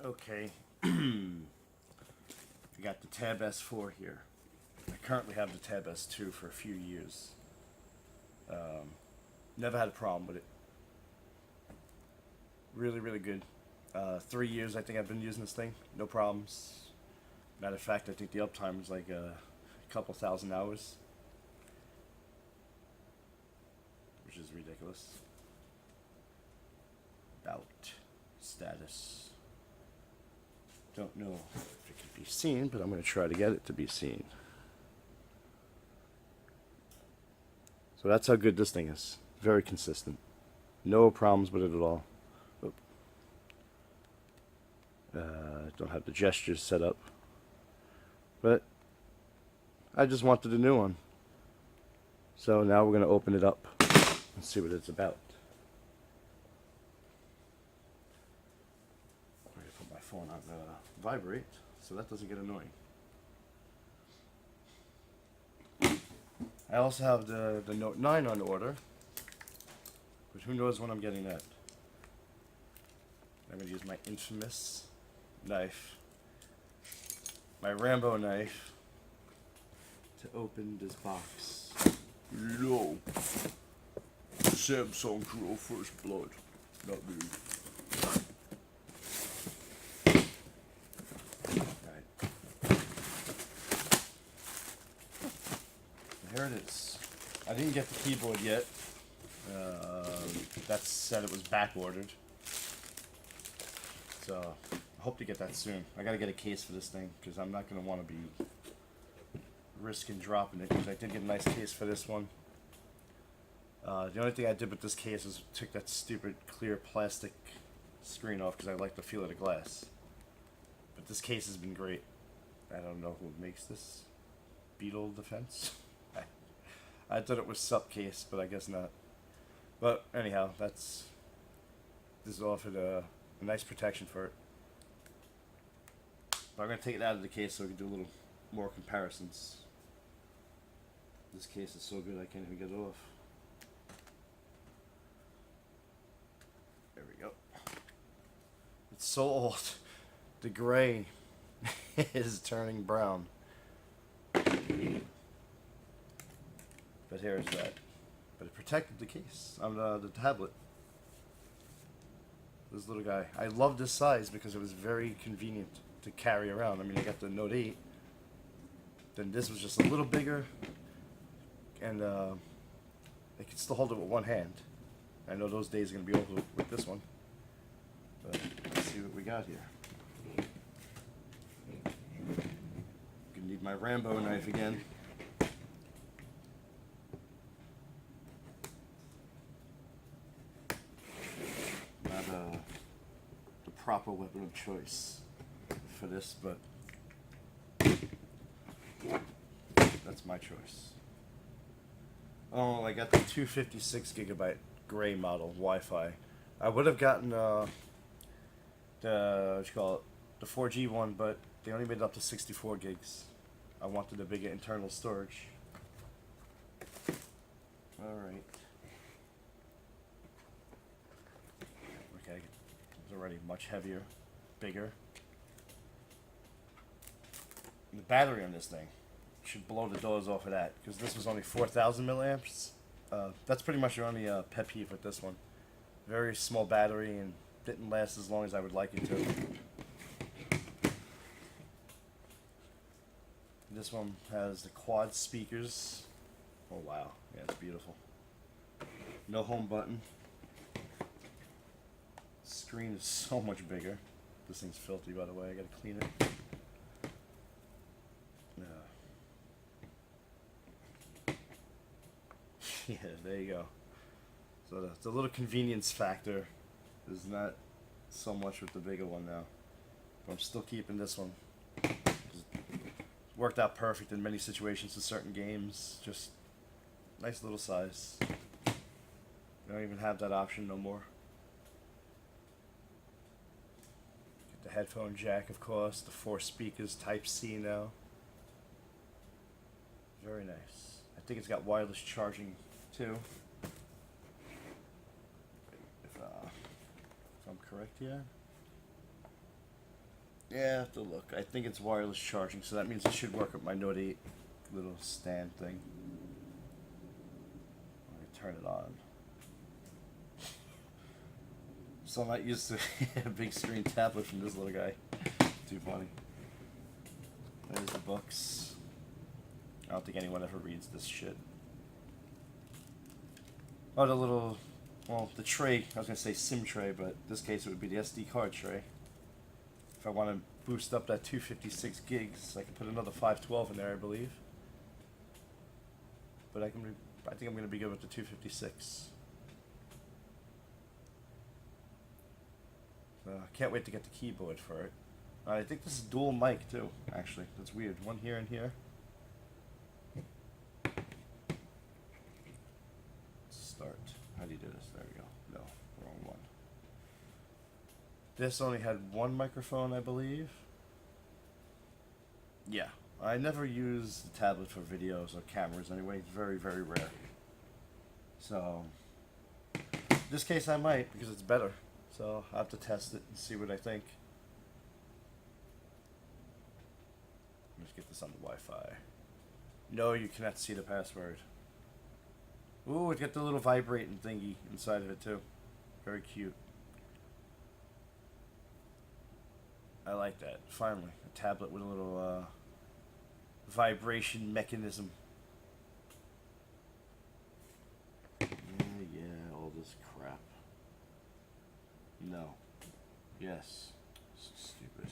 Okay, we got the Tab S4 here. I currently have the Tab S2 for a few years. Never had a problem with it. Really, really good. 3 years I think I've been using this thing. No problems. Matter of fact, I think the uptime is like a couple thousand hours, which is ridiculous. About status. Don't know if it can be seen, but I'm going to try to get it to be seen. So that's how good this thing is. Very consistent. No problems with it at all. Don't have the gestures set up. But I just wanted a new one. So now we're going to open it up and see what it's about. I'm going to put my phone on vibrate so that doesn't get annoying. I also have the Note 9 on order, but who knows when I'm getting that. I'm going to use my infamous knife, my Rambo knife, to open this box. Yo, Samsung drew first blood, not me. Alright. Here it is. I didn't get the keyboard yet. That said it was back ordered. So I hope to get that soon. I gotta get a case for this thing because I'm not gonna want to be risking dropping it, because I did get a nice case for this one. The only thing I did with this case is took that stupid clear plastic screen off because I like the feel of the glass. But this case has been great. I don't know who makes this. Beetle Defense? I thought it was Sup case, but I guess not. But anyhow, this offered a nice protection for it. But I'm going to take it out of the case so we can do a little more comparisons. This case is so good I can't even get it off. There we go. It's so old. The gray is turning brown. But here's that. But it protected the case on the tablet. This little guy. I love this size because it was very convenient to carry around. I mean, I got the Note 8. Then this was just a little bigger. And I can still hold it with one hand. I know those days are going to be over with this one. But let's see what we got here. Gonna need my Rambo knife again. Not the proper weapon of choice for this, but that's my choice. Oh, I got the 256 gigabyte gray model Wi-Fi. I would have gotten the what you call it, the 4G one, but they only made it up to 64 gigs. I wanted a bigger internal storage. All right. Okay, it's already much heavier, bigger. And the battery on this thing should blow the doors off of that, because this was only 4,000 milliamps. That's pretty much your only pet peeve with this one. Very small battery and didn't last as long as I would like it to. This one has the quad speakers. Oh wow, yeah, it's beautiful. No home button. Screen is so much bigger. This thing's filthy, by the way. I gotta clean it. Yeah, there you go. So the little convenience factor is not so much with the bigger one now. But I'm still keeping this one. It worked out perfect in many situations in certain games. Just nice little size. They don't even have that option no more. Get the headphone jack, of course. The 4 speakers, Type-C now. Very nice. I think it's got wireless charging too. If I'm correct here. Yeah, I have to look. I think it's wireless charging, so that means it should work with my Note 8 little stand thing. Let me turn it on. So I'm not used to a big screen tablet from this little guy. Too funny. There's the books. I don't think anyone ever reads this shit. Oh, the little, well, the tray. I was gonna say SIM tray, but in this case it would be the SD card tray. If I want to boost up that 256 gigs, I can put another 512 in there, I believe. But I think I'm gonna be good with the 256. So I can't wait to get the keyboard for it. I think this is dual mic too. Actually, that's weird. One here and here. Start. How do you do this? There we go. No, wrong one. This only had one microphone, I believe. Yeah, I never use the tablet for videos or cameras anyway. It's very, very rare. So, in this case I might, because it's better. So, I'll have to test it and see what I think. Let's get this on the Wi-Fi. No, you cannot see the password. Ooh, it got the little vibrating thingy inside of it too. Very cute. I like that. Finally, a tablet with a little vibration mechanism. Yeah, all this crap. No. Yes. Stupid.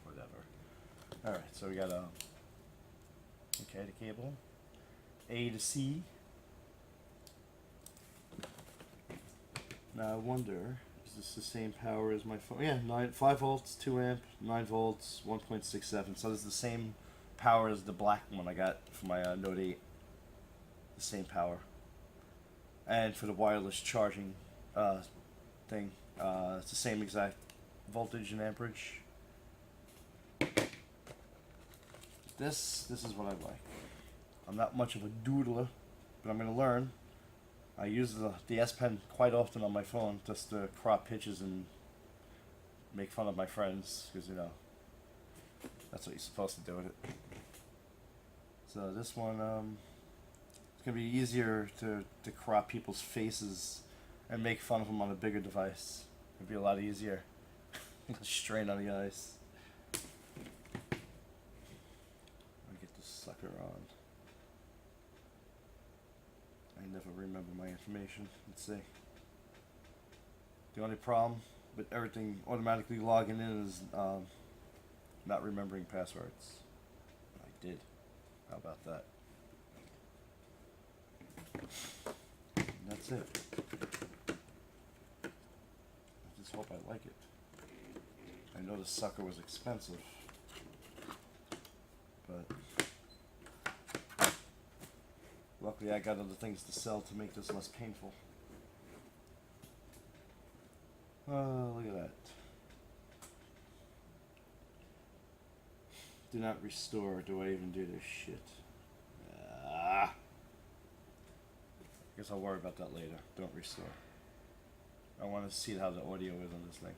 Whatever. Alright, so we got okay, the cable. A to C. Now I wonder, is this the same power as my phone? Yeah, 5 volts, 2 amp, 9 volts, 1.67. So this is the same power as the black one I got for my Note 8. The same power. And for the wireless charging thing, it's the same exact voltage and amperage. This is what I like. I'm not much of a doodler, but I'm going to learn. I use the S Pen quite often on my phone just to crop pictures and make fun of my friends, because, you know, that's what you're supposed to do with it. So this one, it's going to be easier to crop people's faces and make fun of them on a bigger device. It'd be a lot easier. Strain on the eyes. Get this sucker on. I never remember my information. Let's see. The only problem with everything automatically logging in is not remembering passwords. I did. How about that? And that's it. I just hope I like it. I know this sucker was expensive, but luckily I got other things to sell to make this less painful. Oh, look at that. Do not restore. Do I even do this shit? Ah. Guess I'll worry about that later. Don't restore. I want to see how the audio is on this thing.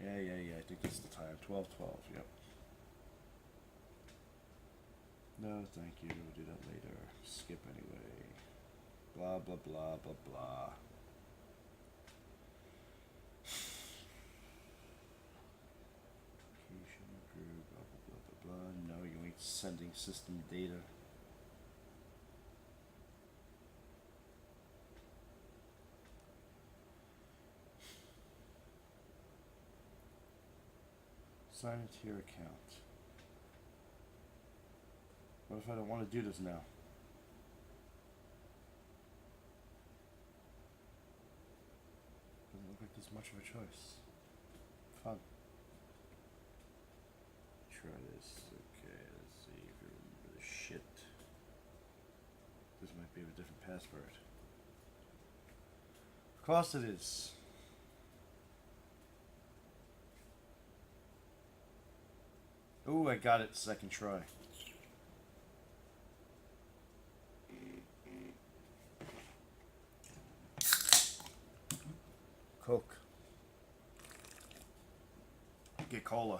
Yeah, I think this is the time. 12:12, yep. No, thank you. We'll do that later. Skip anyway. Blah, blah, blah, blah, blah. Location group, blah, blah, blah, blah, blah. No, you ain't sending system data. Sign into your account. What if I don't want to do this now? Doesn't look like there's much of a choice. Fun. Try this. Okay, let's see if you remember the shit. This might be a different password. Of course it is. Ooh, I got it second try. Coke. get cola.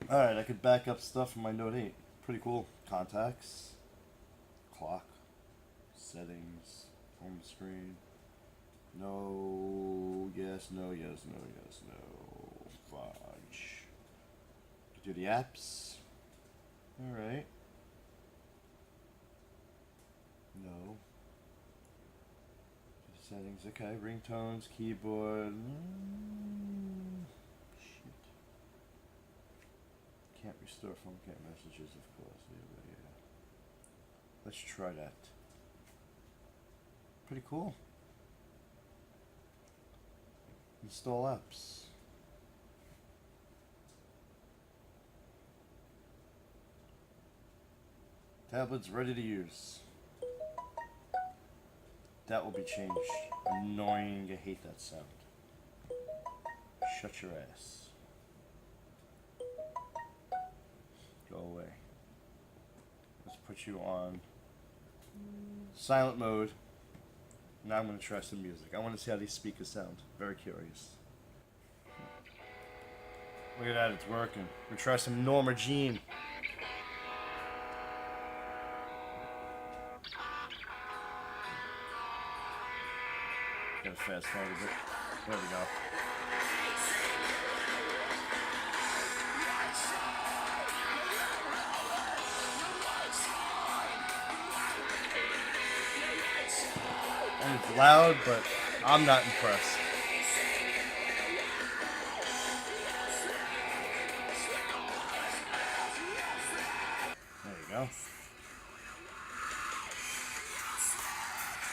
Alright, I could back up stuff from my Note 8. Pretty cool. Contacts, clock, settings, home screen. No, yes, no, yes, no, yes, no. Fudge. Do the apps. Alright. No. Settings, okay. Ringtones, keyboard. Shit. Can't restore phone can't messages, of course. Yeah. Let's try that. Pretty cool. Install apps. Tablet's ready to use. That will be changed. Annoying, I hate that sound. Shut your ass. Go away. Let's put you on silent mode. Now I'm going to try some music. I want to see how these speakers sound. Very curious. Look at that, it's working. We'll try some Norma Jean. Gotta fast forward a bit. There we go. And it's loud, but I'm not impressed. There you go.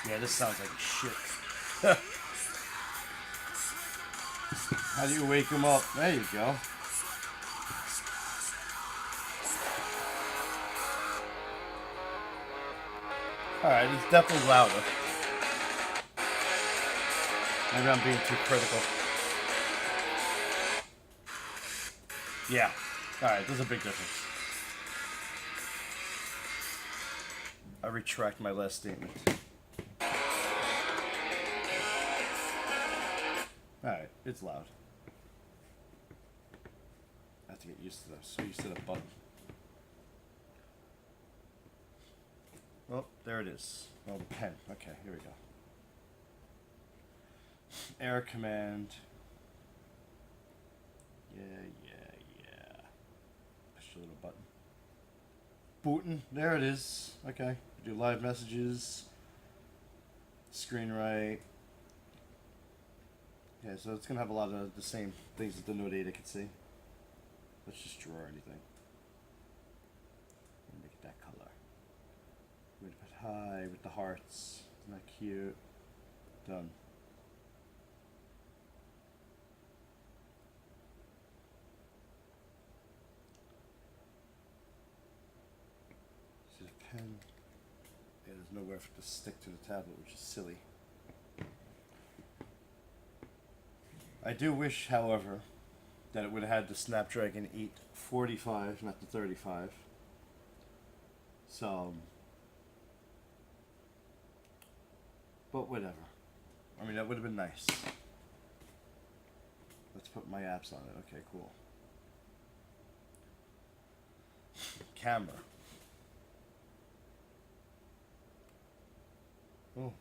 Yeah, this sounds like shit. How do you wake him up? There you go. Alright, it's definitely louder. Maybe I'm being too critical. Yeah. Alright, there's a big difference. I retract my last statement. Alright, it's loud. I have to get used to this. So used to the button. Oh, there it is. Oh, the pen. Okay, here we go. Air command. Yeah. Push the little button. Booting. There it is. Okay. Do live messages. Screen right. Yeah, so it's gonna have a lot of the same things that the Note 8 can see. Let's just draw anything. Make it that color. We're gonna put high with the hearts. Isn't that cute? Done. See the pen? Yeah, there's nowhere for it to stick to the tablet, which is silly. I do wish, however, that it would have had the Snapdragon 845, not the 35. So, but whatever. I mean, that would have been nice. Let's put my apps on it. Okay, cool. Camera. Oh.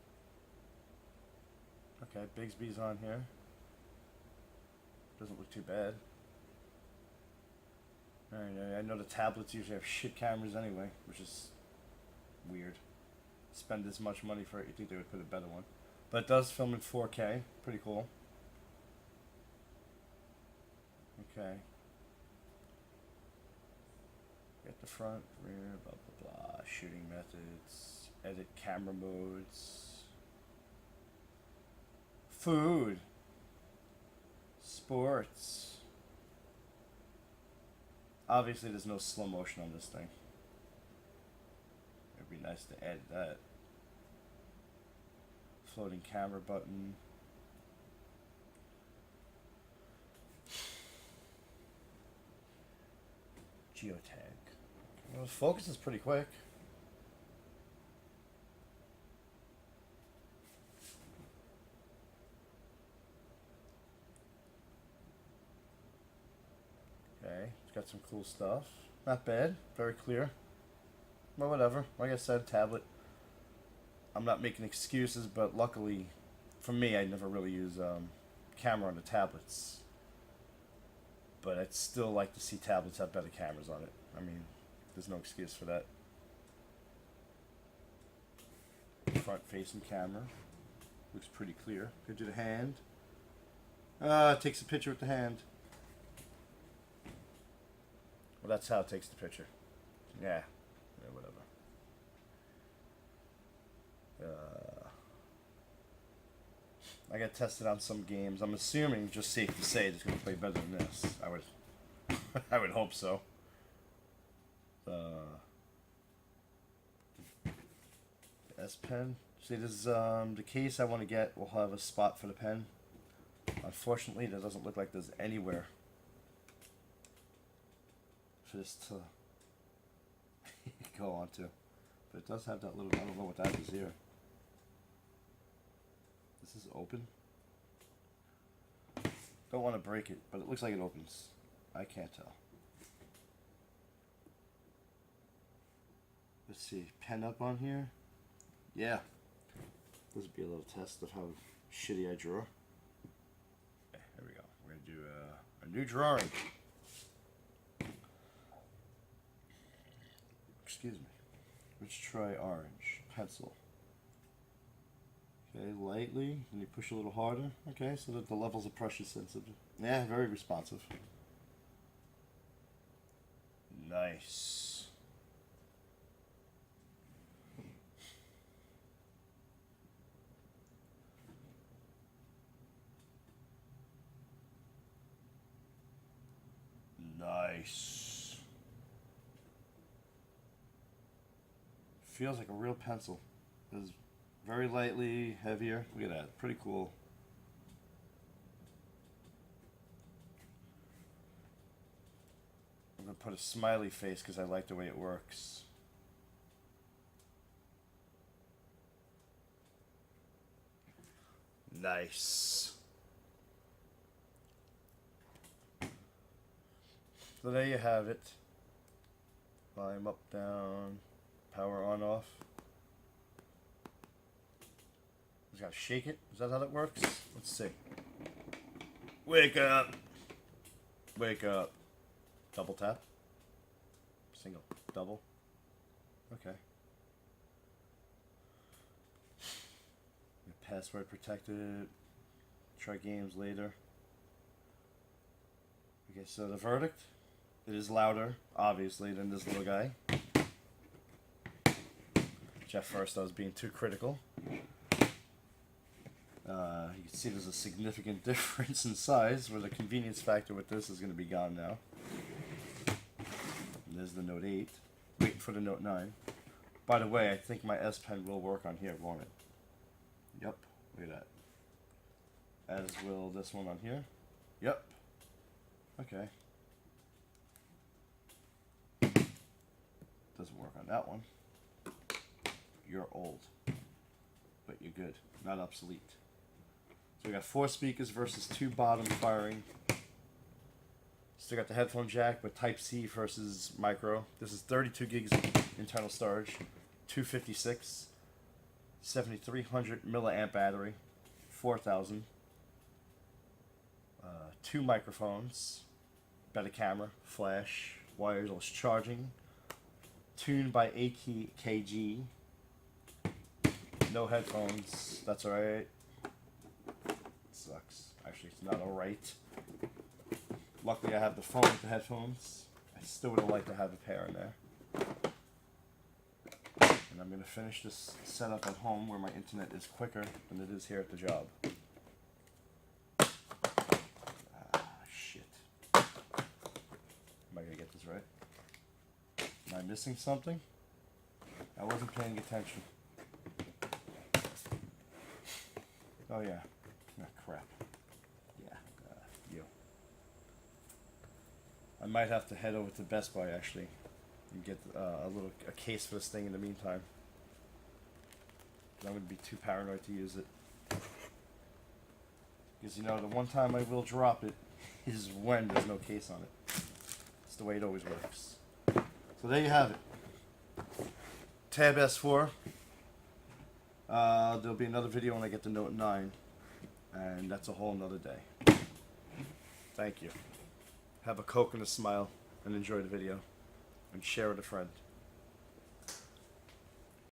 Okay, Bigsby's on here. Doesn't look too bad. Alright, I know the tablets usually have shit cameras anyway, which is weird. Spend this much money for it, you think they would put a better one. But it does film in 4K, pretty cool. Okay. Get the front, rear, blah blah blah. Shooting methods, edit camera modes. Food. Sports. Obviously there's no slow motion on this thing. It'd be nice to add that. Floating camera button. Geotag. Well, the focus is pretty quick. got some cool stuff. Not bad. Very clear. But whatever. Like I said, tablet. I'm not making excuses, but luckily, for me, I never really use camera on the tablets. But I'd still like to see tablets have better cameras on it. I mean, there's no excuse for that. Front-facing camera. Looks pretty clear. Could do the hand. It takes a picture with the hand. Well, that's how it takes the picture. Yeah, whatever. I got tested on some games. I'm assuming, just safe to say, it's going to play better than this. I would, I would hope so. The S Pen. See, this is the case I want to get. Will have a spot for the pen. Unfortunately, there doesn't look like there's anywhere for this to go onto. But it does have that little, I don't know what that is here. This is open. Don't want to break it, but it looks like it opens. I can't tell. Let's see, pen up on here. Yeah. This would be a little test of how shitty I draw. Okay, there we go. We're going to do a new drawing. Excuse me. Let's try orange. Pencil. Okay, lightly. Then you push a little harder. Okay, so that the levels of pressure sensitive. Yeah, very responsive. Nice. Nice. Feels like a real pencil. It's very lightly heavier. Look at that. Pretty cool. I'm going to put a smiley face because I like the way it works. Nice. So there you have it. Volume up, down, power on, off. Just gotta shake it. Is that how that works? Let's see. Wake up. Wake up. Double tap. Single. Double. Okay. Password protected. Try games later. Okay, so the verdict. It is louder, obviously, than this little guy. Which at first I was being too critical. You can see there's a significant difference in size, where the convenience factor with this is going to be gone now. And there's the Note 8. Waiting for the Note 9. By the way, I think my S Pen will work on here, won't it? Yep, look at that. As will this one on here. Yep. Okay. Doesn't work on that one. You're old. But you're good. Not obsolete. So we got 4 speakers versus 2 bottom firing. Still got the headphone jack with Type-C versus micro. This is 32 gigs internal storage. 256. 7300 milliamp battery. 4000. 2 microphones. Better camera. Flash. Wireless charging. Tuned by AKG. No headphones. That's alright. Sucks. Actually, it's not alright. Luckily, I have the phone with the headphones. I still would have liked to have a pair in there. And I'm going to finish this setup at home where my internet is quicker than it is here at the job. Shit. Am I going to get this right? Am I missing something? I wasn't paying attention. Oh yeah. Ah, crap. Yeah. You. I might have to head over to Best Buy actually and get a case for this thing in the meantime. I'm gonna be too paranoid to use it. Because you know the one time I will drop it is when there's no case on it. It's the way it always works. So there you have it. Tab S4. There'll be another video when I get the Note 9. And that's a whole nother day. Thank you. Have a Coke and a smile and enjoy the video. And share with a friend.